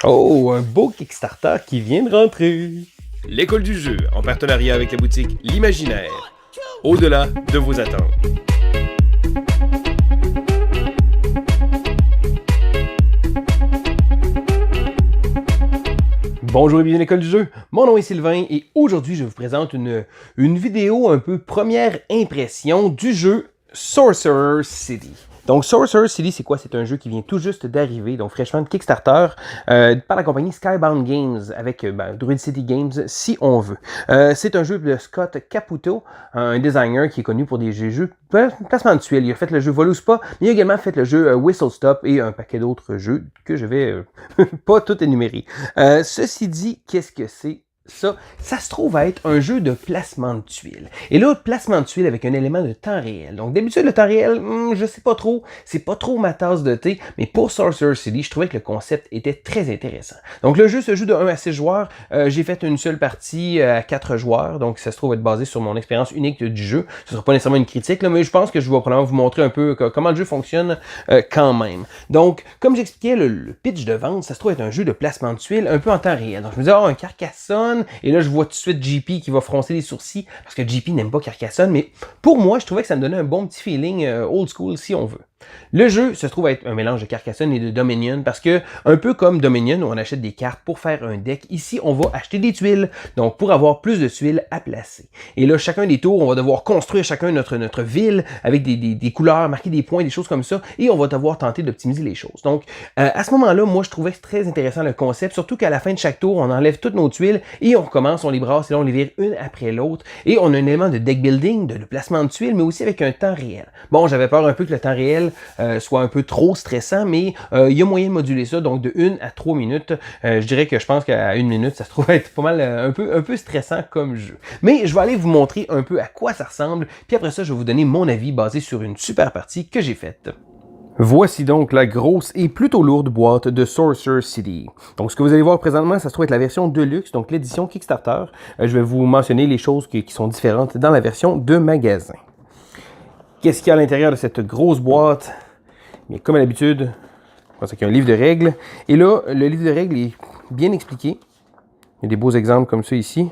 Oh, un beau Kickstarter qui vient de rentrer. L'école du jeu, en partenariat avec la boutique L'Imaginaire. Au-delà de vos attentes. Bonjour et bienvenue à l'école du jeu. Mon nom est Sylvain et aujourd'hui je vous présente une vidéo un peu première impression du jeu Sorcerer City. Donc Sorcerer City, c'est quoi? C'est un jeu qui vient tout juste d'arriver, donc fraîchement de Kickstarter, par la compagnie Skybound Games, avec Druid City Games, si on veut. C'est un jeu de Scott Caputo, un designer qui est connu pour des jeux placement de tuiles. Il a fait le jeu Voluspa, mais il a également fait le jeu Whistle Stop et un paquet d'autres jeux que je vais pas tout énumérer. Ceci dit, qu'est-ce que c'est? Ça se trouve à être un jeu de placement de tuiles. Et là, placement de tuiles avec un élément de temps réel. Donc d'habitude, le temps réel, je sais pas trop, c'est pas trop ma tasse de thé, mais pour Sorcerer City, je trouvais que le concept était très intéressant. Donc le jeu se joue de 1 à 6 joueurs. J'ai fait une seule partie à 4 joueurs, donc ça se trouve être basé sur mon expérience unique du jeu. Ce sera pas nécessairement une critique, là, mais je pense que je vais probablement vous montrer un peu comment le jeu fonctionne quand même. Donc, comme j'expliquais, le pitch de vente, ça se trouve être un jeu de placement de tuiles un peu en temps réel. Donc je me disais, un Carcassonne. Et là, je vois tout de suite JP qui va froncer les sourcils parce que JP n'aime pas Carcassonne. Mais pour moi, je trouvais que ça me donnait un bon petit feeling old school si on veut. Le jeu se trouve être un mélange de Carcassonne et de Dominion parce que, un peu comme Dominion où on achète des cartes pour faire un deck, ici on va acheter des tuiles, donc pour avoir plus de tuiles à placer. Et là, chacun des tours, on va devoir construire chacun notre ville avec des couleurs, marquer des points, des choses comme ça, et on va devoir tenter d'optimiser les choses. Donc, à ce moment-là, moi je trouvais très intéressant le concept, surtout qu'à la fin de chaque tour, on enlève toutes nos tuiles et on recommence, on les brasse et là on les vire une après l'autre, et on a un élément de deck building, de placement de tuiles, mais aussi avec un temps réel. Bon, j'avais peur un peu que le temps réel soit un peu trop stressant, mais il y a moyen de moduler ça, donc de 1 à 3 minutes. Je dirais que je pense qu'à 1 minute, ça se trouve être pas mal un peu stressant comme jeu. Mais je vais aller vous montrer un peu à quoi ça ressemble, puis après ça, je vais vous donner mon avis basé sur une super partie que j'ai faite. Voici donc la grosse et plutôt lourde boîte de Sorcerer City. Donc ce que vous allez voir présentement, ça se trouve être la version Deluxe, donc l'édition Kickstarter. Je vais vous mentionner les choses qui sont différentes dans la version de magasin. Qu'est-ce qu'il y a à l'intérieur de cette grosse boîte? Mais comme à l'habitude, c'est un livre de règles. Et là, le livre de règles est bien expliqué. Il y a des beaux exemples comme ça ici.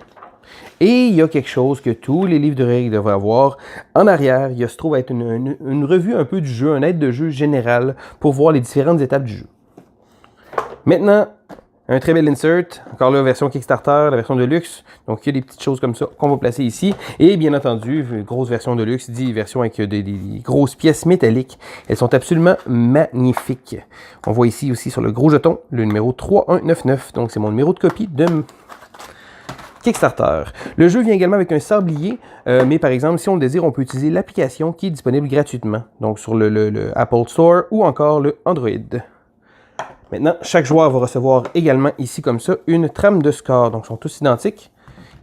Et il y a quelque chose que tous les livres de règles devraient avoir. En arrière, il se trouve être une revue un peu du jeu, un aide de jeu général pour voir les différentes étapes du jeu. Maintenant, un très bel insert, encore là, version Kickstarter, la version de luxe. Donc, il y a des petites choses comme ça qu'on va placer ici. Et bien entendu, grosse version de luxe, dit version avec des grosses pièces métalliques. Elles sont absolument magnifiques. On voit ici aussi sur le gros jeton, le numéro 3199. Donc, c'est mon numéro de copie de Kickstarter. Le jeu vient également avec un sablier, mais par exemple, si on le désire, on peut utiliser l'application qui est disponible gratuitement. Donc, sur le Apple Store ou encore le Android. Maintenant, chaque joueur va recevoir également ici comme ça une trame de score. Donc, ils sont tous identiques.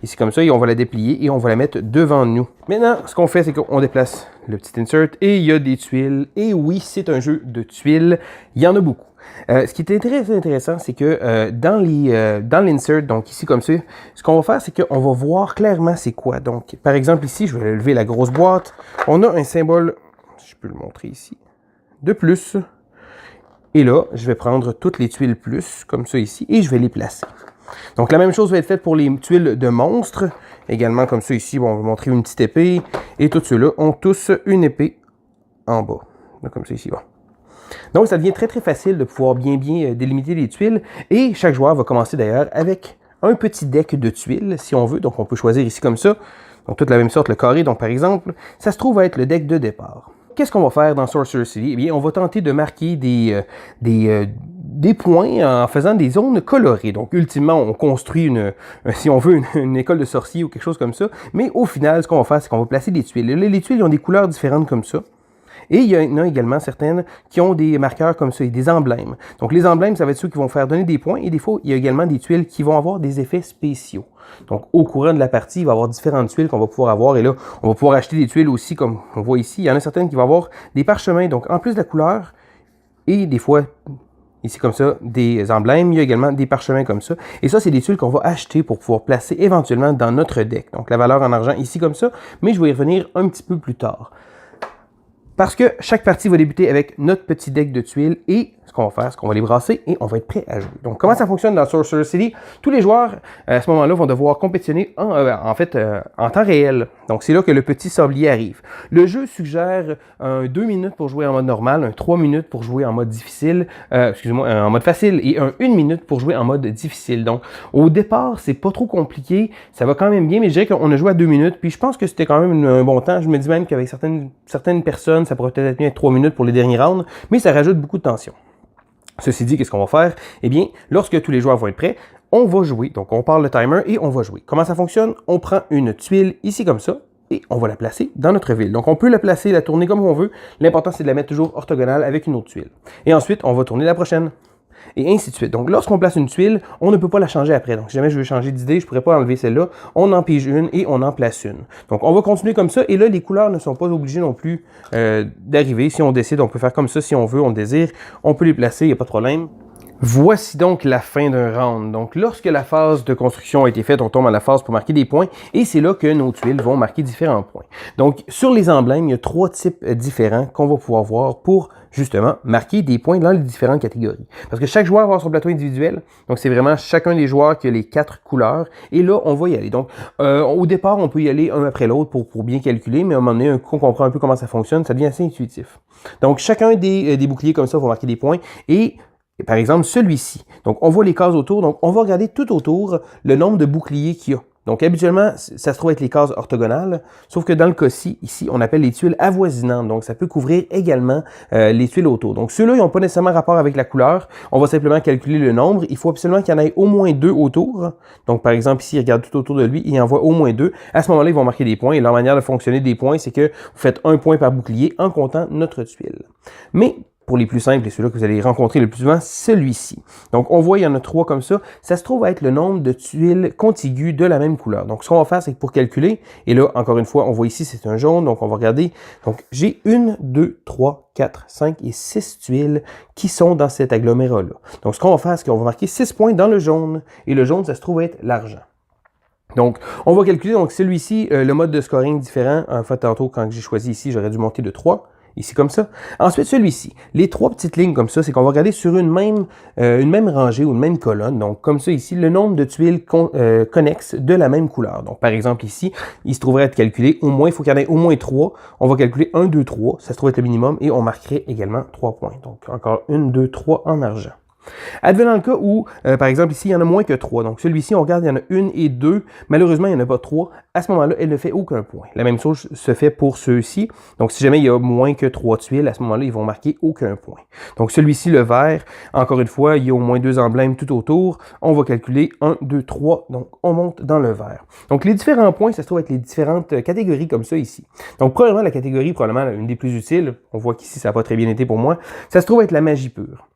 Ici comme ça, et on va la déplier et on va la mettre devant nous. Maintenant, ce qu'on fait, c'est qu'on déplace le petit insert et il y a des tuiles. Et oui, c'est un jeu de tuiles. Il y en a beaucoup. Ce qui est très intéressant, c'est que dans l'insert, donc ici comme ça, ce qu'on va faire, c'est qu'on va voir clairement c'est quoi. Donc, par exemple, ici, je vais lever la grosse boîte. On a un symbole, si je peux le montrer ici, de plus. Et là, je vais prendre toutes les tuiles plus, comme ça ici, et je vais les placer. Donc, la même chose va être faite pour les tuiles de monstres. Également, comme ça ici, bon, on va montrer une petite épée. Et tous ceux-là ont tous une épée en bas. Donc, comme ça ici, bon. Donc, ça devient très, très facile de pouvoir bien délimiter les tuiles. Et chaque joueur va commencer d'ailleurs avec un petit deck de tuiles, si on veut. Donc, on peut choisir ici comme ça. Donc, toute la même sorte, le carré. Donc, par exemple, ça se trouve être le deck de départ. Qu'est-ce qu'on va faire dans Sorcerer City? Eh bien, on va tenter de marquer des points en faisant des zones colorées. Donc, ultimement, on construit, si on veut, une école de sorciers ou quelque chose comme ça. Mais au final, ce qu'on va faire, c'est qu'on va placer des tuiles. Les tuiles, ils ont des couleurs différentes comme ça. Et il y en a également certaines qui ont des marqueurs comme ça, et des emblèmes. Donc, les emblèmes, ça va être ceux qui vont faire donner des points. Et des fois, il y a également des tuiles qui vont avoir des effets spéciaux. Donc, au courant de la partie, il va y avoir différentes tuiles qu'on va pouvoir avoir. Et là, on va pouvoir acheter des tuiles aussi, comme on voit ici. Il y en a certaines qui vont avoir des parchemins. Donc, en plus de la couleur, et des fois, ici comme ça, des emblèmes. Il y a également des parchemins comme ça. Et ça, c'est des tuiles qu'on va acheter pour pouvoir placer éventuellement dans notre deck. Donc, la valeur en argent ici comme ça. Mais je vais y revenir un petit peu plus tard. Parce que chaque partie va débuter avec notre petit deck de tuiles et ce qu'on va faire, c'est qu'on va les brasser et on va être prêt à jouer. Donc, comment ça fonctionne dans Sorcerer City? Tous les joueurs, à ce moment-là, vont devoir compétitionner en temps réel. Donc, c'est là que le petit sablier arrive. Le jeu suggère 2 minutes pour jouer en mode normal, 3 minutes pour jouer en mode difficile, en mode facile et 1 minute pour jouer en mode difficile. Donc, au départ, c'est pas trop compliqué, ça va quand même bien, mais je dirais qu'on a joué à 2 minutes, puis je pense que c'était quand même un bon temps. Je me dis même qu'avec certaines personnes, ça pourrait peut-être être 3 minutes pour les derniers rounds, mais ça rajoute beaucoup de tension. Ceci dit, qu'est-ce qu'on va faire? Eh bien, lorsque tous les joueurs vont être prêts, on va jouer. Donc, on parle le timer et on va jouer. Comment ça fonctionne? On prend une tuile ici comme ça et on va la placer dans notre ville. Donc, on peut la placer, la tourner comme on veut. L'important, c'est de la mettre toujours orthogonale avec une autre tuile. Et ensuite, on va tourner la prochaine. Et ainsi de suite. Donc, lorsqu'on place une tuile, on ne peut pas la changer après. Donc, si jamais je veux changer d'idée, je ne pourrais pas enlever celle-là. On en pige une et on en place une. Donc, on va continuer comme ça. Et là, les couleurs ne sont pas obligées non plus d'arriver. Si on décide, on peut faire comme ça. Si on veut, on le désire, on peut les placer, il n'y a pas de problème. Voici donc la fin d'un round. Donc, lorsque la phase de construction a été faite, on tombe à la phase pour marquer des points et c'est là que nos tuiles vont marquer différents points. Donc, sur les emblèmes, il y a 3 types différents qu'on va pouvoir voir pour, justement, marquer des points dans les différentes catégories. Parce que chaque joueur va avoir son plateau individuel. Donc, c'est vraiment chacun des joueurs qui a les 4 couleurs. Et là, on va y aller. Donc, au départ, on peut y aller un après l'autre pour bien calculer, mais à un moment donné, un coup, on comprend un peu comment ça fonctionne, ça devient assez intuitif. Donc, chacun des boucliers comme ça va marquer des points et par exemple, celui-ci. Donc, on voit les cases autour. Donc, on va regarder tout autour le nombre de boucliers qu'il y a. Donc, habituellement, ça se trouve être les cases orthogonales, sauf que dans le cas-ci, ici, on appelle les tuiles avoisinantes. Donc, ça peut couvrir également les tuiles autour. Donc, ceux-là, ils n'ont pas nécessairement rapport avec la couleur. On va simplement calculer le nombre. Il faut absolument qu'il y en ait au moins 2 autour. Donc, par exemple, ici, il regarde tout autour de lui, il en voit au moins 2. À ce moment-là, ils vont marquer des points. Et leur manière de fonctionner des points, c'est que vous faites 1 point par bouclier en comptant notre tuile. Mais pour les plus simples et ceux-là que vous allez rencontrer le plus souvent, celui-ci. Donc, on voit, il y en a 3 comme ça. Ça se trouve à être le nombre de tuiles contiguës de la même couleur. Donc, ce qu'on va faire, c'est que pour calculer, et là, encore une fois, on voit ici, c'est un jaune. Donc, on va regarder. Donc, j'ai 1, 2, 3, 4, 5 et 6 tuiles qui sont dans cet agglomérat-là. Donc, ce qu'on va faire, c'est qu'on va marquer 6 points dans le jaune. Et le jaune, ça se trouve être l'argent. Donc, on va calculer. Donc, celui-ci, le mode de scoring différent. En fait, tantôt, quand j'ai choisi ici, j'aurais dû monter de 3. Ici, comme ça. Ensuite, celui-ci. Les 3 petites lignes comme ça, c'est qu'on va regarder sur une même rangée ou une même colonne. Donc, comme ça, ici, le nombre de tuiles connexes de la même couleur. Donc, par exemple, ici, il se trouverait être calculé au moins, il faut qu'il y en ait au moins 3. On va calculer 1, 2, 3. Ça se trouve être le minimum et on marquerait également 3 points. Donc, encore 1, 2, 3 en argent. Advenant le cas où, par exemple, ici, il y en a moins que 3. Donc, celui-ci, on regarde, il y en a 1 et 2. Malheureusement, il n'y en a pas 3. À ce moment-là, elle ne fait aucun point. La même chose se fait pour ceux-ci. Donc, si jamais il y a moins que 3 tuiles, à ce moment-là, ils vont marquer aucun point. Donc, celui-ci, le vert, encore une fois, il y a au moins 2 emblèmes tout autour. On va calculer 1, 2, 3. Donc, on monte dans le vert. Donc, les différents points, ça se trouve être les différentes catégories comme ça ici. Donc, premièrement, la catégorie, probablement une des plus utiles, on voit qu'ici, ça n'a pas très bien été pour moi, ça se trouve être la magie pure.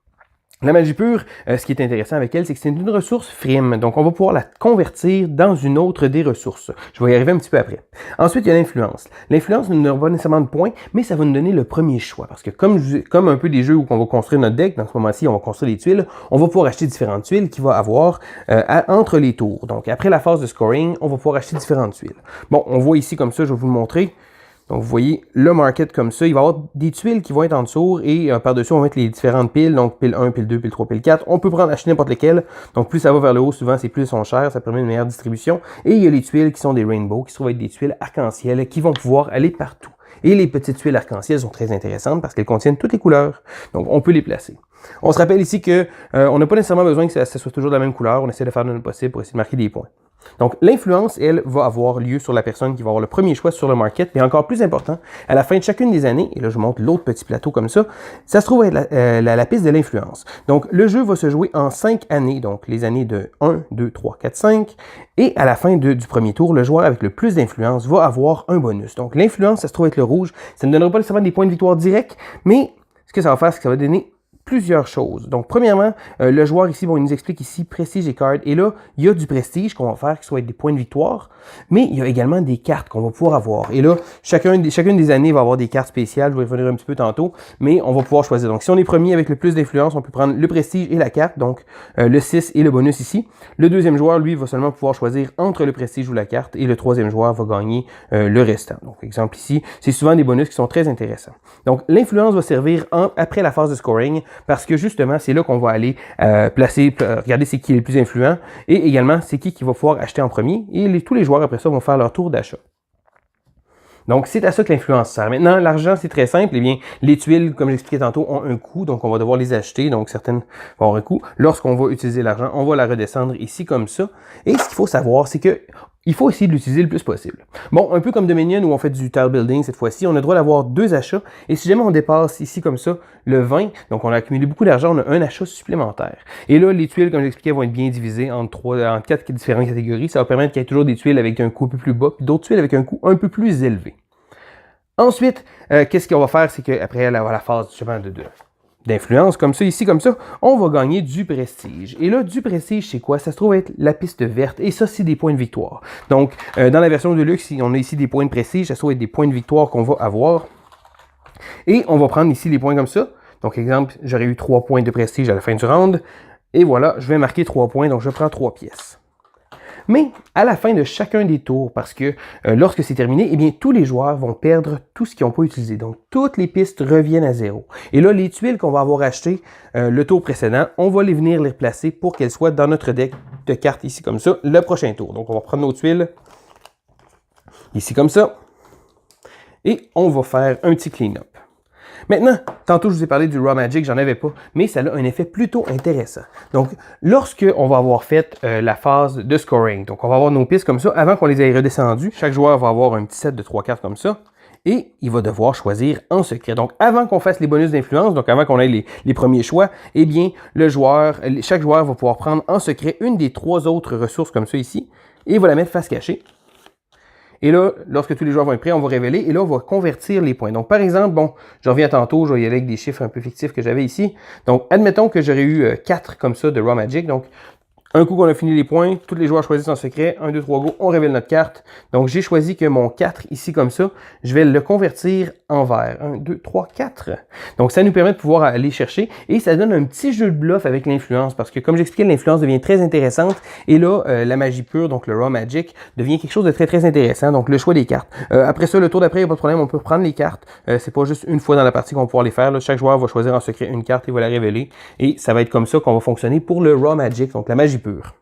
La magie pure, ce qui est intéressant avec elle, c'est que c'est une ressource frime. Donc, on va pouvoir la convertir dans une autre des ressources. Je vais y arriver un petit peu après. Ensuite, il y a l'influence. L'influence ne donne pas nécessairement de points, mais ça va nous donner le premier choix. Parce que comme un peu des jeux où on va construire notre deck, dans ce moment-ci, on va construire les tuiles, on va pouvoir acheter différentes tuiles qu'il va avoir entre les tours. Donc, après la phase de scoring, on va pouvoir acheter différentes tuiles. Bon, on voit ici comme ça, je vais vous le montrer. Donc, vous voyez le market comme ça. Il va y avoir des tuiles qui vont être en dessous et par-dessus, on va mettre les différentes piles. Donc, pile 1, pile 2, pile 3, pile 4. On peut acheter n'importe lesquelles. Donc, plus ça va vers le haut, souvent, c'est plus elles sont chères. Ça permet une meilleure distribution. Et il y a les tuiles qui sont des rainbow, qui se trouvent être des tuiles arc-en-ciel qui vont pouvoir aller partout. Et les petites tuiles arc-en-ciel sont très intéressantes parce qu'elles contiennent toutes les couleurs. Donc, on peut les placer. On se rappelle ici que on n'a pas nécessairement besoin que ça soit toujours de la même couleur. On essaie de faire le possible pour essayer de marquer des points. Donc, l'influence, elle, va avoir lieu sur la personne qui va avoir le premier choix sur le market. Mais encore plus important, à la fin de chacune des années, et là, je vous montre l'autre petit plateau comme ça se trouve être la piste de l'influence. Donc, le jeu va se jouer en 5 années. Donc, les années de 1, 2, 3, 4, 5. Et à la fin du premier tour, le joueur avec le plus d'influence va avoir un bonus. Donc, l'influence, ça se trouve être le rouge. Ça ne donnera pas nécessairement des points de victoire directs, mais ce que ça va faire, c'est que ça va donner plusieurs choses. Donc, premièrement, le joueur ici, bon, il nous explique ici Prestige et Card. Et là, il y a du Prestige qu'on va faire, qui soit des points de victoire, mais il y a également des cartes qu'on va pouvoir avoir. Et là, chacune des années va avoir des cartes spéciales, je vais y revenir un petit peu tantôt, mais on va pouvoir choisir. Donc, si on est premier avec le plus d'influence, on peut prendre le Prestige et la carte, donc le 6 et le bonus ici. Le deuxième joueur, lui, va seulement pouvoir choisir entre le Prestige ou la carte, et le troisième joueur va gagner le restant. Donc, exemple ici, c'est souvent des bonus qui sont très intéressants. Donc, l'influence va servir après la phase de scoring, parce que justement, c'est là qu'on va aller regarder c'est qui est le plus influent, et également, c'est qui va pouvoir acheter en premier, et tous les joueurs après ça vont faire leur tour d'achat. Donc, c'est à ça que l'influence sert. Maintenant, l'argent, c'est très simple. Eh bien, les tuiles, comme j'expliquais tantôt, ont un coût, donc on va devoir les acheter, donc certaines vont avoir un coût. Lorsqu'on va utiliser l'argent, on va la redescendre ici comme ça. Et ce qu'il faut savoir, c'est que il faut essayer de l'utiliser le plus possible. Bon, un peu comme Dominion où on fait du tile building cette fois-ci, on a le droit d'avoir 2 achats. Et si jamais on dépasse ici comme ça le 20, donc on a accumulé beaucoup d'argent, on a un achat supplémentaire. Et là, les tuiles, comme j'expliquais, vont être bien divisées en 4 différentes catégories. Ça va permettre qu'il y ait toujours des tuiles avec un coût un peu plus bas, puis d'autres tuiles avec un coût un peu plus élevé. Ensuite, qu'est-ce qu'on va faire, c'est qu'après la phase justement d'influence, comme ça, ici, comme ça, on va gagner du prestige. Et là, du prestige, c'est quoi? Ça se trouve être la piste verte, et ça, c'est des points de victoire. Donc, dans la version de luxe, on a ici des points de prestige, ça se trouve être des points de victoire qu'on va avoir. Et on va prendre ici les points comme ça. Donc, exemple, j'aurais eu 3 points de prestige à la fin du round. Et voilà, je vais marquer 3 points, donc je prends 3 pièces. Mais à la fin de chacun des tours, parce que lorsque c'est terminé, eh bien, tous les joueurs vont perdre tout ce qu'ils n'ont pas utilisé. Donc, toutes les pistes reviennent à zéro. Et là, les tuiles qu'on va avoir achetées le tour précédent, on va venir les replacer pour qu'elles soient dans notre deck de cartes ici comme ça, le prochain tour. Donc, on va prendre nos tuiles ici comme ça. Et on va faire un petit clean-up. Maintenant, tantôt je vous ai parlé du Raw Magic, j'en avais pas, mais ça a un effet plutôt intéressant. Donc, lorsque on va avoir fait la phase de scoring, donc on va avoir nos pistes comme ça, avant qu'on les ait redescendues, chaque joueur va avoir un petit set de 3 cartes comme ça, et il va devoir choisir en secret. Donc, avant qu'on fasse les bonus d'influence, donc avant qu'on ait les premiers choix, eh bien, chaque joueur va pouvoir prendre en secret une des 3 autres ressources comme ça ici, et il va la mettre face cachée. Et là, lorsque tous les joueurs vont être prêts, on va révéler et là, on va convertir les points. Donc, par exemple, bon, je reviens tantôt, je vais y aller avec des chiffres un peu fictifs que j'avais ici. Donc, admettons que j'aurais eu 4 comme ça de Raw Magic. Donc, un coup qu'on a fini les points, tous les joueurs choisissent en secret. 1, 2, 3, go, on révèle notre carte. Donc, j'ai choisi que mon 4, ici comme ça, je vais le convertir en vert. 1, 2, 3, 4. Donc, ça nous permet de pouvoir aller chercher et ça donne un petit jeu de bluff avec l'influence parce que, comme j'expliquais, l'influence devient très intéressante et là, la magie pure, donc le Raw Magic, devient quelque chose de très, très intéressant. Donc, le choix des cartes. Après ça, le tour d'après, il n'y a pas de problème, on peut reprendre les cartes. C'est pas juste une fois dans la partie qu'on va pouvoir les faire. Là. Chaque joueur va choisir en secret une carte et va la révéler. Et ça va être comme ça qu'on va fonctionner pour le Raw Magic, donc la magie pure.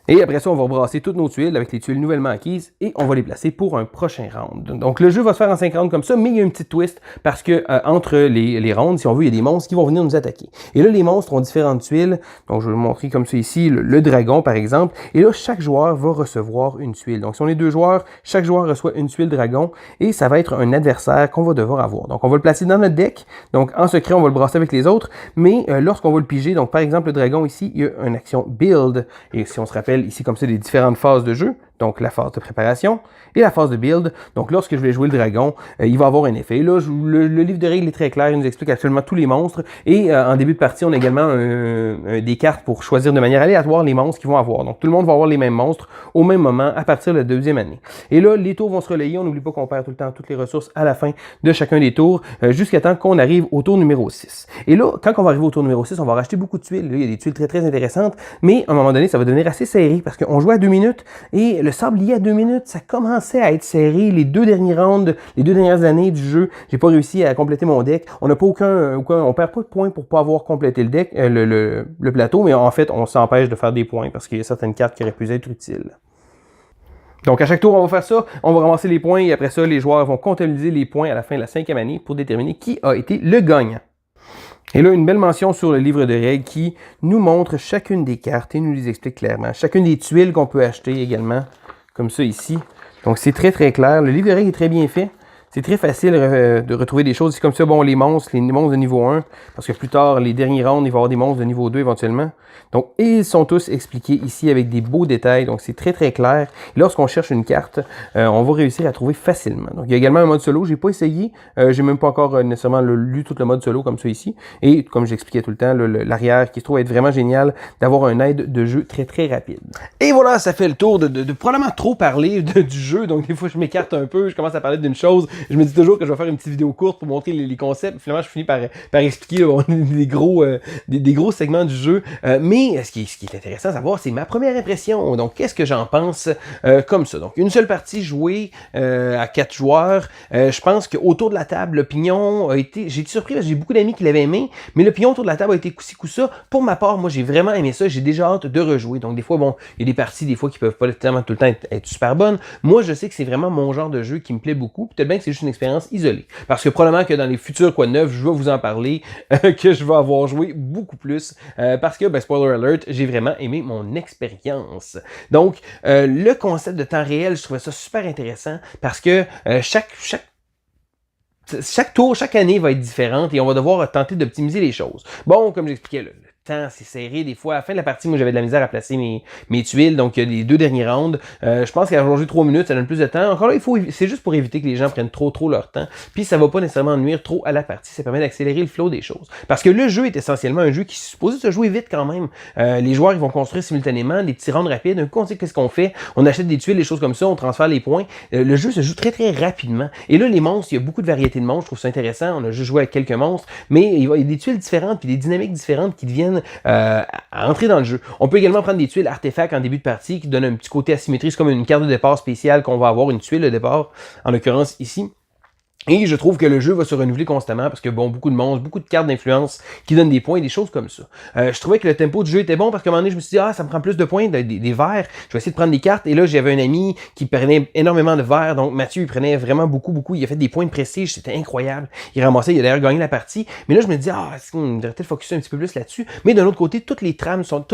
Et après ça, on va brasser toutes nos tuiles avec les tuiles nouvellement acquises et on va les placer pour un prochain round. Donc le jeu va se faire en 5 rounds comme ça, mais il y a une petite twist parce que entre les rounds, si on veut, il y a des monstres qui vont venir nous attaquer. Et là, les monstres ont différentes tuiles. Donc je vais vous montrer comme ça ici, le dragon par exemple. Et là, chaque joueur va recevoir une tuile. Donc si on est 2 joueurs, chaque joueur reçoit une tuile dragon et ça va être un adversaire qu'on va devoir avoir. Donc on va le placer dans notre deck. Donc en secret, on va le brasser avec les autres. Mais lorsqu'on va le piger, donc par exemple le dragon ici, il y a une action build. Et si on se rappelle ici comme ça les différentes phases de jeu, donc la phase de préparation et la phase de build. Donc lorsque je vais jouer le dragon, il va avoir un effet. Et là, le livre de règles est très clair, il nous explique absolument tous les monstres. Et en début de partie, on a également des cartes pour choisir de manière aléatoire les monstres qu'ils vont avoir. Donc tout le monde va avoir les mêmes monstres au même moment à partir de la 2e année. Et là, les tours vont se relayer. On n'oublie pas qu'on perd tout le temps toutes les ressources à la fin de chacun des tours jusqu'à temps qu'on arrive au tour numéro 6. Et là, quand on va arriver au tour numéro 6, on va racheter beaucoup de tuiles. Là, il y a des tuiles très très intéressantes, mais à un moment donné, ça va devenir assez serré parce qu'on joue à 2 minutes et le sablier à 2 minutes, ça commençait à être serré. Les 2 derniers rounds, les 2 dernières années du jeu, j'ai pas réussi à compléter mon deck. On n'a pas on perd pas de points pour pas avoir complété le deck, le plateau, mais en fait, on s'empêche de faire des points parce qu'il y a certaines cartes qui auraient pu être utiles. Donc à chaque tour, on va faire ça, on va ramasser les points et après ça, les joueurs vont comptabiliser les points à la fin de la 5e année pour déterminer qui a été le gagnant. Et là, une belle mention sur le livre de règles qui nous montre chacune des cartes et nous les explique clairement. Chacune des tuiles qu'on peut acheter également, comme ça ici. Donc c'est très très clair. Le livre de règles est très bien fait. C'est très facile de retrouver des choses. C'est comme ça, bon, les monstres de niveau 1, parce que plus tard, les derniers rounds, il va y avoir des monstres de niveau 2 éventuellement. Donc, ils sont tous expliqués ici avec des beaux détails. Donc, c'est très, très clair. Et lorsqu'on cherche une carte, on va réussir à trouver facilement. Donc, il y a également un mode solo. J'ai pas essayé. J'ai même pas encore nécessairement lu tout le mode solo comme ça ici. Et comme j'expliquais tout le temps, l'arrière qui se trouve être vraiment génial d'avoir un aide de jeu très, très rapide. Et voilà, ça fait le tour de probablement trop parler du jeu. Donc, des fois, je m'écarte un peu. Je commence à parler d'une chose. Je me dis toujours que je vais faire une petite vidéo courte pour montrer les concepts. Finalement, je finis par expliquer des gros segments du jeu. Mais ce qui est intéressant à savoir, c'est ma première impression. Donc, qu'est-ce que j'en pense comme ça? Donc, une seule partie jouée à 4 joueurs. Je pense qu'autour de la table, l'opinion a été... J'ai été surpris parce que j'ai beaucoup d'amis qui l'avaient aimé, mais l'opinion autour de la table a été coup-ci, coup-ça. Pour ma part, moi, j'ai vraiment aimé ça. J'ai déjà hâte de rejouer. Donc, des fois, bon, il y a des parties, des fois, qui peuvent pas nécessairement tout le temps être super bonnes. Moi, je sais que c'est vraiment mon genre de jeu qui me plaît beaucoup. Peut-être bien que c'est juste une expérience isolée. Parce que probablement que dans les futurs quoi de neuf, je vais vous en parler, que je vais avoir joué beaucoup plus. Parce que, spoiler alert, j'ai vraiment aimé mon expérience. Donc, le concept de temps réel, je trouvais ça super intéressant parce que chaque tour, chaque année va être différente et on va devoir tenter d'optimiser les choses. Bon, comme j'expliquais, le temps, c'est serré. Des fois, à la fin de la partie, moi, j'avais de la misère à placer mes tuiles. Donc, les 2 derniers rounds, je pense qu'à jouer 3 minutes, ça donne plus de temps. Encore là, c'est juste pour éviter que les gens prennent trop leur temps. Puis, ça va pas nécessairement nuire trop à la partie. Ça permet d'accélérer le flow des choses. Parce que le jeu est essentiellement un jeu qui est supposé se jouer vite quand même. Les joueurs, ils vont construire simultanément des petits rounds rapides. Un coup, on sait qu'est-ce qu'on fait. On achète des tuiles, des choses comme ça. On transfère les points. Le jeu se joue très, très rapidement. Et là, les monstres, il y a beaucoup de variétés de monstres. Je trouve ça intéressant. On a juste joué avec quelques monstres. Mais il y a des tuiles différentes puis des dynamiques différentes qui deviennent à entrer dans le jeu. On peut également prendre des tuiles artefacts en début de partie qui donnent un petit côté asymétrique. C'est comme une carte de départ spéciale qu'on va avoir, une tuile de départ, en l'occurrence ici. Et je trouve que le jeu va se renouveler constamment parce que, bon, beaucoup de monstres, beaucoup de cartes d'influence qui donnent des points et des choses comme ça. Je trouvais que le tempo du jeu était bon parce qu'à un moment donné, je me suis dit, ça me prend plus de points, des verres. Je vais essayer de prendre des cartes. Et là, j'avais un ami qui prenait énormément de verres. Donc, Mathieu, il prenait vraiment beaucoup. Il a fait des points de prestige. C'était incroyable. Il ramassait, il a d'ailleurs gagné la partie. Mais là, je me dis, on devrait peut-être focuser un petit peu plus là-dessus. Mais d'un autre côté, toutes les tracks sont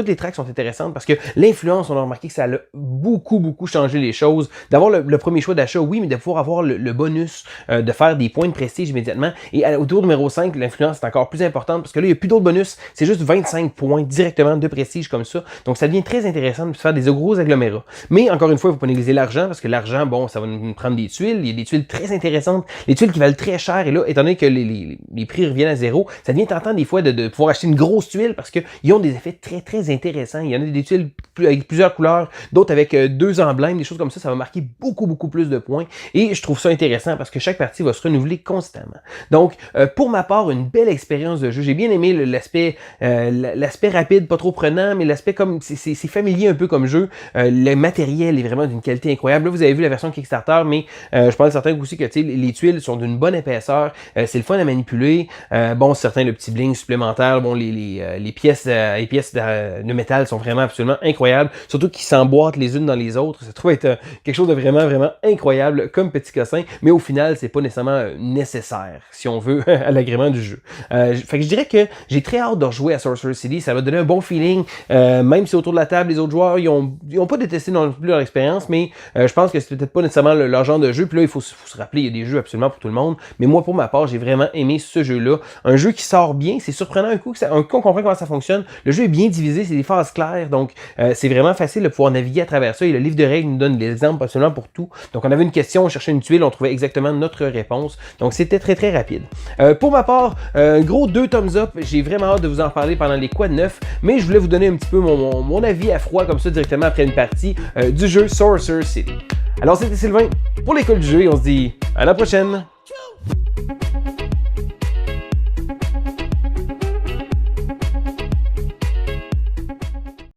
intéressantes parce que l'influence, on a remarqué que ça a beaucoup changé les choses. D'avoir le premier choix d'achat, oui, mais de pouvoir avoir le bonus de faire des points de prestige immédiatement. Et au tour numéro 5, l'influence est encore plus importante parce que là, il n'y a plus d'autres bonus. C'est juste 25 points directement de prestige comme ça. Donc, ça devient très intéressant de faire des gros agglomérats. Mais encore une fois, il ne faut pas négliger l'argent parce que l'argent, bon, ça va nous prendre des tuiles. Il y a des tuiles très intéressantes, les tuiles qui valent très cher. Et là, étant donné que les prix reviennent à zéro, ça devient tentant des fois de pouvoir acheter une grosse tuile parce qu'ils ont des effets très, très intéressants. Il y en a des tuiles avec plusieurs couleurs, d'autres avec 2 emblèmes, des choses comme ça. Ça va marquer beaucoup plus de points. Et je trouve ça intéressant parce que chaque partie va se renouveler constamment. Donc, pour ma part, une belle expérience de jeu. J'ai bien aimé l'aspect rapide, pas trop prenant, mais l'aspect comme c'est familier un peu comme jeu. Le matériel est vraiment d'une qualité incroyable. Là, vous avez vu la version Kickstarter, mais je pense certains aussi que les tuiles sont d'une bonne épaisseur. C'est le fun à manipuler. Bon, certains, le petit bling supplémentaire, bon, les pièces de métal sont vraiment absolument incroyables. Surtout qu'ils s'emboîtent les unes dans les autres. Ça trouve être quelque chose de vraiment incroyable comme petit cossin, mais au final, c'est pas nécessairement nécessaire, si on veut, à l'agrément du jeu. Fait que je dirais que j'ai très hâte de rejouer à Sorcerer City. Ça va donner un bon feeling, même si autour de la table, les autres joueurs, ils ont pas détesté non plus leur expérience, mais je pense que c'est peut-être pas nécessairement leur genre de jeu. Puis là, il faut se rappeler, il y a des jeux absolument pour tout le monde. Mais moi, pour ma part, j'ai vraiment aimé ce jeu-là. Un jeu qui sort bien, c'est surprenant un coup on comprend comment ça fonctionne. Le jeu est bien divisé, c'est des phases claires, donc c'est vraiment facile de pouvoir naviguer à travers ça. Et le livre de règles nous donne des exemples absolument pour tout. Donc on avait une question, on cherchait une tuile, on trouvait exactement notre réponse. Donc c'était très rapide. Pour ma part, un gros 2 thumbs up. J'ai vraiment hâte de vous en parler pendant les quad 9, mais je voulais vous donner un petit peu mon avis à froid comme ça directement après une partie du jeu Sorcerer City. Alors c'était Sylvain pour l'école du jeu et on se dit à la prochaine!